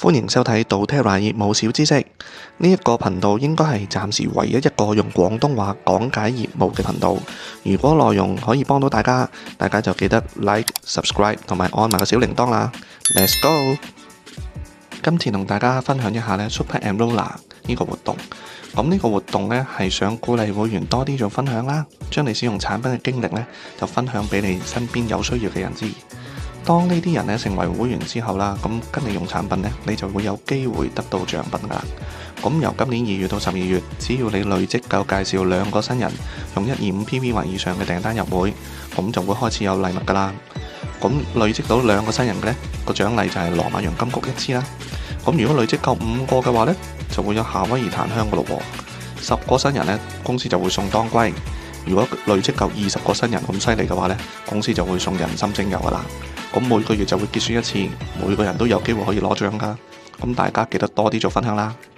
歡迎收睇到 doTerra 業務小知識。呢一個頻道應該係暫時唯一一個用廣東話講解業務嘅頻道。如果內容可以幫到大家，大家就記得 like、subscribe 同埋按埋個小鈴鐺啦。Let's go！ 今次同大家分享一下呢 Super Enroller 呢個活動。咁呢個活動呢係想鼓勵會員多啲做分享啦，將你使用產品嘅經歷呢就分享俾你身邊有需要嘅人知。當呢啲人呢成為會員之後啦，咁跟你用產品呢，你就會有機會得到獎品噶啦。咁由今年2月到12月，只要你累積夠介紹2個新人用125 PV 或以上嘅訂單入會，咁就會開始有禮物噶啦。咁累積到2個新人嘅呢，個獎勵就係羅馬洋金曲1支啦。咁如果累積夠5個嘅話呢，就會有夏威夷檀香噶咯喎。10個新人呢，公司就會送當歸。如果累積夠20個新人咁犀利嘅話呢，公司就會送人參精油噶啦。咁每個月就會結算一次，每個人都有機會可以攞獎噶。咁大家記得多啲做分享啦〜